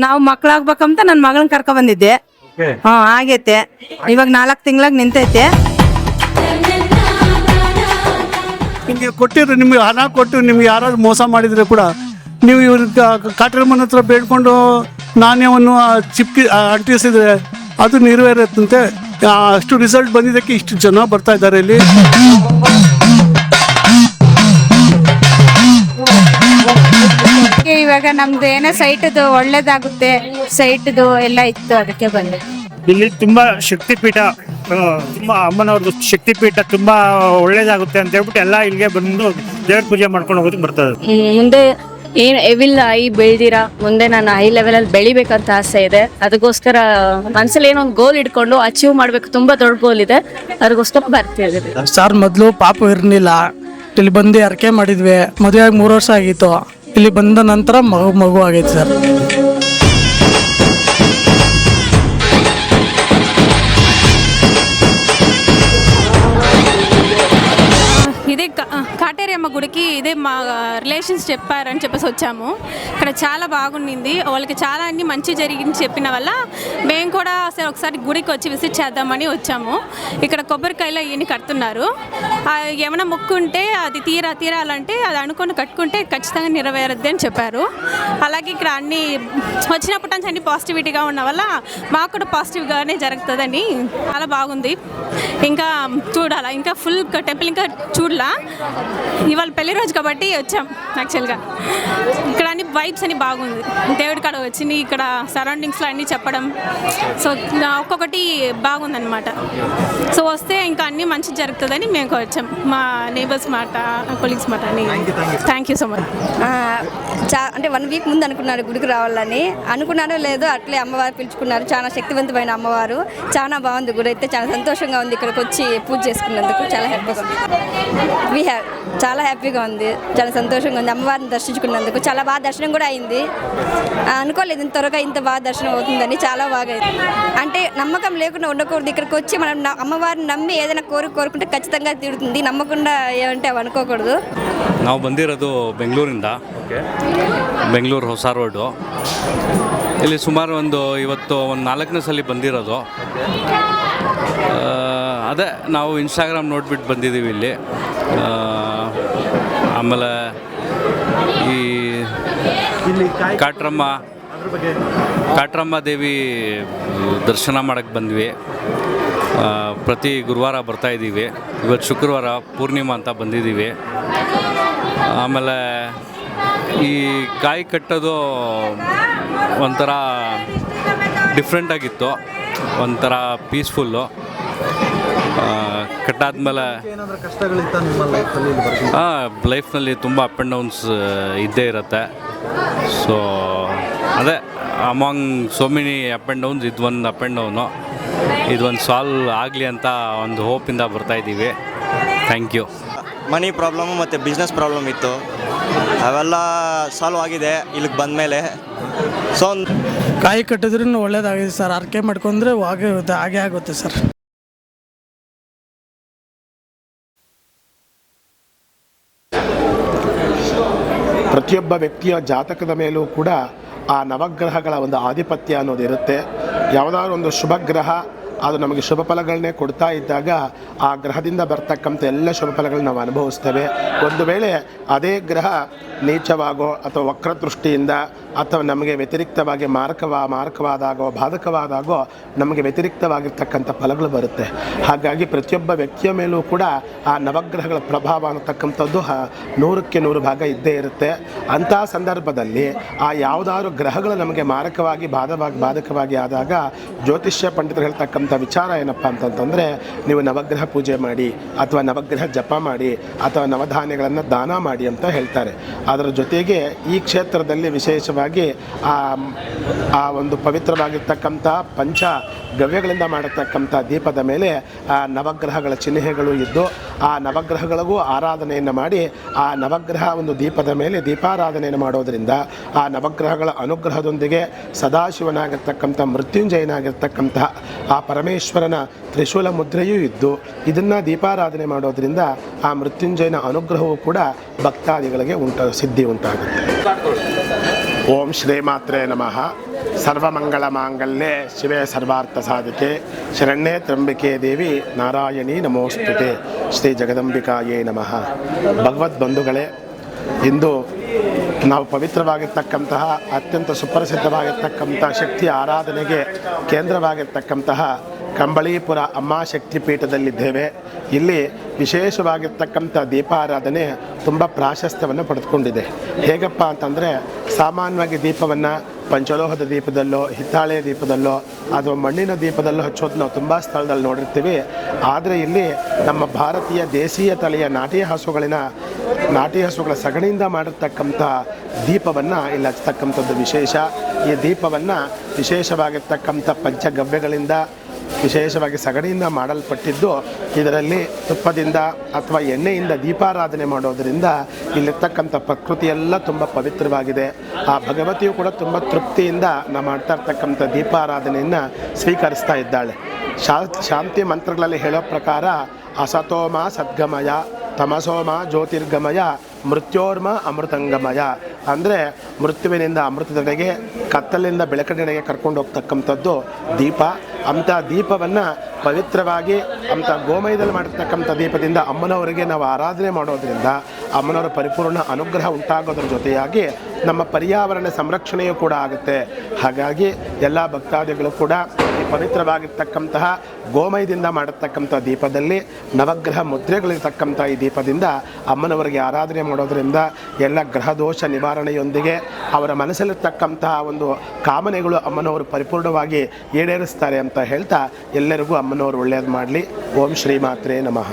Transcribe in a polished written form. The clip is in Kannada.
ನಾವು ಮಕ್ಳಾಗ್ಬೇಕಂತ ನನ್ನ ಮಗಳನ್ನ ಕರ್ಕೊ ಬಂದಿದ್ದೆ. ಆಗೈತೆ. ಇವಾಗ 4 ತಿಂಗಳಾಗ ನಿಂತೈತೆ. ನಿಮಗೆ ಕೊಟ್ಟಿದ್ರೆ, ನಿಮಗೆ ಹಣ ಕೊಟ್ಟು ನಿಮ್ಗೆ ಯಾರಾದ್ರು ಮೋಸ ಮಾಡಿದರೆ ಕೂಡ ನೀವು ಇವ್ರ ಕಾಟರಮ್ಮನ ಹತ್ರ ಬೇಡ್ಕೊಂಡು ನಾಣ್ಯವನ್ನು ಚಿಪ್ಕಿ ಅಂಟಿಸಿದ್ರೆ ಅದು ನೆರವೇರುತ್ತಂತೆ. ಅಷ್ಟು ರಿಸಲ್ಟ್ ಬಂದಿದ್ದಕ್ಕೆ ಇಷ್ಟು ಜನ ಬರ್ತಾ ಇದ್ದಾರೆ ಇಲ್ಲಿ. ಇವಾಗ ನಮ್ದು ಏನೋ ಸೈಟ್ದು ಒಳ್ಳೇದಾಗುತ್ತೆ, ಸೈಟ್ದು ಎಲ್ಲ ಇತ್ತು, ಅದಕ್ಕೆ ಬಂದೆ. ಇಲ್ಲಿ ತುಂಬಾ ಶಕ್ತಿಪೀಠ, ತುಂಬಾ ಅಮ್ಮನವ್ರದ್ದು ಶಕ್ತಿಪೀಠ ತುಂಬಾ ಒಳ್ಳೇದಾಗುತ್ತೆ ಅಂತ ಹೇಳ್ಬಿಟ್ಟು ಎಲ್ಲ ಇಲ್ಲಿಗೆ ಬಂದು ದೇವ್ರ ಪೂಜೆ ಮಾಡ್ಕೊಂಡು ಹೋಗೋದಕ್ಕೆ ಬರ್ತದೆ. ಮುಂದೆ ಏನ್ ಎವಿಲ್ ಆಗಿ ಬೆಳ್ದಿರಾ, ಮುಂದೆ ನಾನು ಹೈ ಲೆವೆಲ್ ಅಲ್ಲಿ ಬೆಳಿಬೇಕಂತ ಆಸೆ ಇದೆ. ಅದಕ್ಕೋಸ್ಕರ ಮನ್ಸಲ್ಲಿ ಏನೋ ಒಂದು ಗೋಲ್ ಇಟ್ಕೊಂಡು ಅಚೀವ್ ಮಾಡ್ಬೇಕು, ತುಂಬಾ ದೊಡ್ಡ ಗೋಲ್ ಇದೆ, ಅದಕ್ಕೋಸ್ಕರ ಬರ್ತಿದ್ದೀವಿ. ಸರ್ ಮೊದಲು ಪಾಪು ಇರಲಿಲ್ಲ, ಇಲ್ಲಿ ಬಂದು ಅರಕೆ ಮಾಡಿದ್ವಿ. ಮದುವೆ ಆಗಿ 3 ವರ್ಷ ಆಗಿತ್ತು. ಇಲ್ಲಿ ಬಂದ ನಂತರ ಮಗು ಆಗೈತೆ ಸರ್. ఇదే కాటేరి అమ్మ గుడికి ఇదే మా రిలేషన్స్ చెప్పారని చెప్పేసి వచ్చాము. ఇక్కడ చాలా బాగుండింది, వాళ్ళకి చాలా అన్ని మంచి జరిగింది చెప్పిన వల్ల మేము కూడా అసలు ఒకసారి గుడికి వచ్చి విజిట్ చేద్దామని వచ్చాము. ఇక్కడ కొబ్బరికాయలు ఇవన్నీ కడుతున్నారు. ఏమైనా మొక్కు ఉంటే అది తీరాలంటే అది అనుకొని కట్టుకుంటే ఖచ్చితంగా నెరవేరద్ది అని చెప్పారు. అలాగే ఇక్కడ అన్ని వచ్చినప్పటి నుంచి అన్ని పాజిటివిటీగా ఉన్న వల్ల మాకు కూడా పాజిటివ్గానే జరుగుతుందని చాలా బాగుంది. ఇంకా చూడాలా, ఇంకా ఫుల్ టెంపుల్ ఇంకా చూడాల. ఇవాళ పెళ్లి రోజు కాబట్టి వచ్చాం. యాక్చువల్గా ఇక్కడ అన్ని వైబ్స్ అని బాగుంది. దేవుడి కాడ వచ్చి ఇక్కడ సరౌండింగ్స్లో అన్నీ చెప్పడం, సో ఒక్కొక్కటి బాగుందన్నమాట. సో వస్తే ఇంకా అన్నీ మంచి జరుగుతుందని మేము వచ్చాం. మా నేబర్స్ మాట, కొలీగ్స్ మాట అని. Thank you so much. అంటే 1 వీక్ ముందు అనుకున్నాను గుడికి రావాలని. అనుకున్నానో లేదో అట్లే అమ్మవారు పిలుచుకున్నారు. చాలా శక్తివంతమైన అమ్మవారు. చాలా బాగుంది గుడి అయితే. చాలా సంతోషంగా ఉంది ఇక్కడికి వచ్చి పూజ చేసుకున్నందుకు. చాలా హ్యాపీగా ఉంది. చాలా హ్యాపీగా ఉంది, చాలా సంతోషంగా ఉంది. అమ్మవారిని దర్శించుకున్నందుకు చాలా బాగా దర్శనం కూడా అయింది. అనుకోలేదు ఇంత త్వరగా ఇంత బాగా దర్శనం అవుతుందని. చాలా బాగా అయింది. అంటే నమ్మకం లేకుండా ఉండకూడదు. ఇక్కడికి వచ్చి మనం అమ్మవారిని నమ్మి ఏదైనా కోరుకుంటే ఖచ్చితంగా తీరుతుంది. నమ్మకుండా ఏమంటే అవి అనుకోకూడదు. ನಾವು ಬಂದಿರೋದು ಬೆಂಗಳೂರಿಂದ, ಬೆಂಗಳೂರು ಹೊಸ ರೋಡು. ಇಲ್ಲಿ ಸುಮಾರು ಇವತ್ತು 4ನೇ ಸಲ ಬಂದಿರೋದು. ಅದೇ ನಾವು ಇನ್ಸ್ಟಾಗ್ರಾಮ್ ನೋಡ್ಬಿಟ್ಟು ಬಂದಿದ್ದೀವಿ ಇಲ್ಲಿ. ಆಮೇಲೆ ಈ ಕಾಟ್ರಮ್ಮ ದೇವಿ ದರ್ಶನ ಮಾಡೋಕ್ಕೆ ಬಂದ್ವಿ. ಪ್ರತಿ ಗುರುವಾರ ಬರ್ತಾಯಿದ್ದೀವಿ. ಇವತ್ತು ಶುಕ್ರವಾರ ಪೂರ್ಣಿಮಾ ಅಂತ ಬಂದಿದ್ದೀವಿ. ಆಮೇಲೆ ಈ ಕಾಯಿ ಕಟ್ಟೋದು ಒಂಥರ ಡಿಫ್ರೆಂಟಾಗಿತ್ತು, ಒಂಥರ ಪೀಸ್ಫುಲ್ಲು. ಕಟ್ಟಾದ್ಮೇಲೆ ಲೈಫ್ನಲ್ಲಿ ತುಂಬ ಅಪ್ ಆ್ಯಂಡ್ ಡೌನ್ಸ್ ಇದ್ದೇ ಇರುತ್ತೆ. ಸೊ ಅದೇ among so many up and downs ಇದೊಂದು ಅಪ್ ಆ್ಯಂಡ್ ಡೌನು, ಇದೊಂದು ಸಾಲ್ವ್ ಆಗಲಿ ಅಂತ ಒಂದು ಹೋಪಿಂದ ಬರ್ತಾಯಿದ್ದೀವಿ. Thank you. ಮನಿ ಪ್ರಾಬ್ಲಮ್ಮು ಮತ್ತು ಬಿಸ್ನೆಸ್ ಪ್ರಾಬ್ಲಮ್ ಇತ್ತು, ಅವೆಲ್ಲ ಸಾಲ್ವ್ ಆಗಿದೆ ಇಲ್ಲಿಗೆ ಬಂದಮೇಲೆ. ಸೊ ಕಾಯಿ ಕಟ್ಟಿದ್ರೂ ಒಳ್ಳೇದಾಗಿದೆ ಸರ್. ಅರಕೆ ಮಾಡ್ಕೊಂಡ್ರೆ ಹಾಗೆ ಆಗುತ್ತೆ ಸರ್. ಪ್ರತಿಯೊಬ್ಬ ವ್ಯಕ್ತಿಯ ಜಾತಕದ ಮೇಲೂ ಕೂಡ ಆ ನವಗ್ರಹಗಳ ಒಂದು ಆಧಿಪತ್ಯ ಅನ್ನೋದಿರುತ್ತೆ. ಯಾವುದಾದ್ರು ಒಂದು ಶುಭ ಗ್ರಹ ಅದು ನಮಗೆ ಶುಭ ಫಲಗಳನ್ನೇ ಕೊಡ್ತಾ ಇದ್ದಾಗ ಆ ಗ್ರಹದಿಂದ ಬರ್ತಕ್ಕಂಥ ಎಲ್ಲ ಶುಭ ಫಲಗಳನ್ನ ನಾವು ಅನುಭವಿಸ್ತೇವೆ. ಒಂದು ವೇಳೆ ಅದೇ ಗ್ರಹ ನೀಚವಾಗೋ ಅಥವಾ ವಕ್ರದೃಷ್ಟಿಯಿಂದ ಅಥವಾ ನಮಗೆ ವ್ಯತಿರಿಕ್ತವಾಗಿ ಮಾರಕವಾದಾಗೋ ಬಾಧಕವಾದಾಗೋ ನಮಗೆ ವ್ಯತಿರಿಕ್ತವಾಗಿರ್ತಕ್ಕಂಥ ಫಲಗಳು ಬರುತ್ತೆ. ಹಾಗಾಗಿ ಪ್ರತಿಯೊಬ್ಬ ವ್ಯಕ್ತಿಯ ಮೇಲೂ ಕೂಡ ಆ ನವಗ್ರಹಗಳ ಪ್ರಭಾವ ಅನ್ನತಕ್ಕಂಥದ್ದು 100ಕ್ಕೆ 100 ಭಾಗ ಇದ್ದೇ ಇರುತ್ತೆ. ಅಂಥ ಸಂದರ್ಭದಲ್ಲಿ ಆ ಯಾವುದಾದ್ರು ಗ್ರಹಗಳು ನಮಗೆ ಮಾರಕವಾಗಿ ಬಾಧಕವಾಗಿ ಆದಾಗ ಜ್ಯೋತಿಷ್ಯ ಪಂಡಿತರು ಹೇಳ್ತಕ್ಕಂಥ ವಿಚಾರ ಏನಪ್ಪ ಅಂತಂತಂದರೆ, ನೀವು ನವಗ್ರಹ ಪೂಜೆ ಮಾಡಿ ಅಥವಾ ನವಗ್ರಹ ಜಪ ಮಾಡಿ ಅಥವಾ ನವಧಾನ್ಯಗಳನ್ನು ದಾನ ಮಾಡಿ ಅಂತ ಹೇಳ್ತಾರೆ. ಅದರ ಜೊತೆಗೆ ಈ ಕ್ಷೇತ್ರದಲ್ಲಿ ವಿಶೇಷವಾಗಿ ಆ ಒಂದು ಪವಿತ್ರವಾಗಿರ್ತಕ್ಕಂಥ ಪಂಚ ಗವ್ಯಗಳಿಂದ ಮಾಡತಕ್ಕಂಥ ದೀಪದ ಮೇಲೆ ಆ ನವಗ್ರಹಗಳ ಚಿಹ್ನೆಗಳು ಇದ್ದು ಆ ನವಗ್ರಹಗಳಿಗೂ ಆರಾಧನೆಯನ್ನು ಮಾಡಿ ಆ ನವಗ್ರಹ ಒಂದು ದೀಪದ ಮೇಲೆ ದೀಪಾರಾಧನೆಯನ್ನು ಮಾಡೋದರಿಂದ ಆ ನವಗ್ರಹಗಳ ಅನುಗ್ರಹದೊಂದಿಗೆ ಸದಾಶಿವನಾಗಿರ್ತಕ್ಕಂಥ ಮೃತ್ಯುಂಜಯನಾಗಿರ್ತಕ್ಕಂಥ ಆ ಪರಮೇಶ್ವರನ ತ್ರಿಶೂಲ ಮುದ್ರೆಯೂ ಇದ್ದು ಇದನ್ನು ದೀಪಾರಾಧನೆ ಮಾಡೋದರಿಂದ ಆ ಮೃತ್ಯುಂಜಯನ ಅನುಗ್ರಹವೂ ಕೂಡ ಭಕ್ತಾದಿಗಳಿಗೆ ಸಿದ್ಧಿ ಉಂಟಾಗುತ್ತೆ. ಓಂ ಶ್ರೀಮಾತ್ರೇ ನಮಃ. ಸರ್ವಮಂಗಳ ಮಾಂಗಲ್ಯೆ ಶಿವೆ ಸರ್ವಾರ್ಥ ಸಾಧಿಕೆ ಶರಣ್ಯೇ ತ್ರ್ಯಂಬಿಕೆ ದೇವಿ ನಾರಾಯಣಿ ನಮೋಸ್ತುತೆ. ಶ್ರೀ ಜಗದಂಬಿಕಾಯೇ ನಮಃ. ಭಗವದ್ ಬಂಧುಗಳೇ, ಇಂದು ನಾವು ಪವಿತ್ರವಾಗಿರ್ತಕ್ಕಂತಹ ಅತ್ಯಂತ ಸುಪ್ರಸಿದ್ಧವಾಗಿರ್ತಕ್ಕಂಥ ಶಕ್ತಿ ಆರಾಧನೆಗೆ ಕೇಂದ್ರವಾಗಿರ್ತಕ್ಕಂತಹ ಕಂಬಳೀಪುರ ಅಮ್ಮ ಶಕ್ತಿಪೀಠದಲ್ಲಿದ್ದೇವೆ. ಇಲ್ಲಿ ವಿಶೇಷವಾಗಿರ್ತಕ್ಕಂಥ ದೀಪಾರಾಧನೆ ತುಂಬ ಪ್ರಾಶಸ್ತ್ಯವನ್ನು ಪಡೆದುಕೊಂಡಿದೆ. ಹೇಗಪ್ಪ ಅಂತಂದರೆ, ಸಾಮಾನ್ಯವಾಗಿ ದೀಪವನ್ನು ಪಂಚಲೋಹದ ದೀಪದಲ್ಲೋ ಹಿತ್ತಾಳೆಯ ದೀಪದಲ್ಲೋ ಅಥವಾ ಮಣ್ಣಿನ ದೀಪದಲ್ಲೋ ಹಚ್ಚೋದು ನಾವು ತುಂಬ ಸ್ಥಳದಲ್ಲಿ ನೋಡಿರ್ತೀವಿ. ಆದರೆ ಇಲ್ಲಿ ನಮ್ಮ ಭಾರತೀಯ ದೇಶೀಯ ತಳಿಯ ನಾಟಿ ಹಸುಗಳ ಸಗಣಿಯಿಂದ ಮಾಡಿರ್ತಕ್ಕಂಥ ದೀಪವನ್ನು ಇಲ್ಲಿ ಹಚ್ಚತಕ್ಕಂಥದ್ದು ವಿಶೇಷ. ಈ ದೀಪವನ್ನು ವಿಶೇಷವಾಗಿರ್ತಕ್ಕಂಥ ಪಂಚಗವ್ಯಗಳಿಂದ ವಿಶೇಷವಾಗಿ ಸಗಣಿಯಿಂದ ಮಾಡಲ್ಪಟ್ಟಿದ್ದು, ಇದರಲ್ಲಿ ತುಪ್ಪದಿಂದ ಅಥವಾ ಎಣ್ಣೆಯಿಂದ ದೀಪಾರಾಧನೆ ಮಾಡೋದರಿಂದ ಇಲ್ಲಿರ್ತಕ್ಕಂಥ ಪ್ರಕೃತಿಯೆಲ್ಲ ತುಂಬ ಪವಿತ್ರವಾಗಿದೆ. ಆ ಭಗವತಿಯು ಕೂಡ ತುಂಬ ತೃಪ್ತಿಯಿಂದ ನಾವು ಮಾಡ್ತಾ ಇರ್ತಕ್ಕಂಥ ದೀಪಾರಾಧನೆಯನ್ನು ಸ್ವೀಕರಿಸ್ತಾ ಇದ್ದಾಳೆ. ಶಾಂತಿ ಮಂತ್ರಗಳಲ್ಲಿ ಹೇಳೋ ಪ್ರಕಾರ ಅಸತೋಮ ಸದ್ಗಮಯ, ತಮಸೋಮ ಜ್ಯೋತಿರ್ಗಮಯ, ಮೃತ್ಯೋರ್ಮ ಅಮೃತಂಗಮಯ. ಅಂದರೆ ಮೃತ್ಯುವಿನಿಂದ ಅಮೃತದೆಡೆಗೆ, ಕತ್ತಲಿಂದ ಬೆಳಕಡೆಗೆ ಕರ್ಕೊಂಡು ಹೋಗ್ತಕ್ಕಂಥದ್ದು ದೀಪ. ಅಂಥ ದೀಪವನ್ನು ಪವಿತ್ರವಾಗಿ ಅಂಥ ಗೋಮಯದಲ್ಲಿ ಮಾಡಿರ್ತಕ್ಕಂಥ ದೀಪದಿಂದ ಅಮ್ಮನವರಿಗೆ ನಾವು ಆರಾಧನೆ ಮಾಡೋದರಿಂದ ಅಮ್ಮನವರ ಪರಿಪೂರ್ಣ ಅನುಗ್ರಹ ಉಂಟಾಗೋದ್ರ ಜೊತೆಯಾಗಿ ನಮ್ಮ ಪರ್ಯಾವರಣ ಸಂರಕ್ಷಣೆಯೂ ಕೂಡ ಆಗುತ್ತೆ. ಹಾಗಾಗಿ ಎಲ್ಲ ಭಕ್ತಾದಿಗಳು ಕೂಡ ಈ ಪವಿತ್ರವಾಗಿರ್ತಕ್ಕಂತಹ ಗೋಮಯದಿಂದ ಮಾಡಿರ್ತಕ್ಕಂಥ ದೀಪದಲ್ಲಿ ನವಗ್ರಹ ಮುದ್ರೆಗಳಿರ್ತಕ್ಕಂಥ ಈ ದೀಪದಿಂದ ಅಮ್ಮನವರಿಗೆ ಆರಾಧನೆ ಮಾಡೋದರಿಂದ ಎಲ್ಲ ಗ್ರಹದೋಷ ನಿವಾರಣೆಯೊಂದಿಗೆ ಅವರ ಮನಸ್ಸಲ್ಲಿರ್ತಕ್ಕಂತಹ ಒಂದು ಕಾಮನೆಗಳು ಅಮ್ಮನವರು ಪರಿಪೂರ್ಣವಾಗಿ ಈಡೇರಿಸ್ತಾರೆ ಅಂತ ಹೇಳ್ತಾ ಎಲ್ಲರಿಗೂ ಅಮ್ಮನವರು ಒಳ್ಳೆಯದು ಮಾಡಲಿ. ಓಂ ಶ್ರೀಮಾತ್ರೇ ನಮಃ.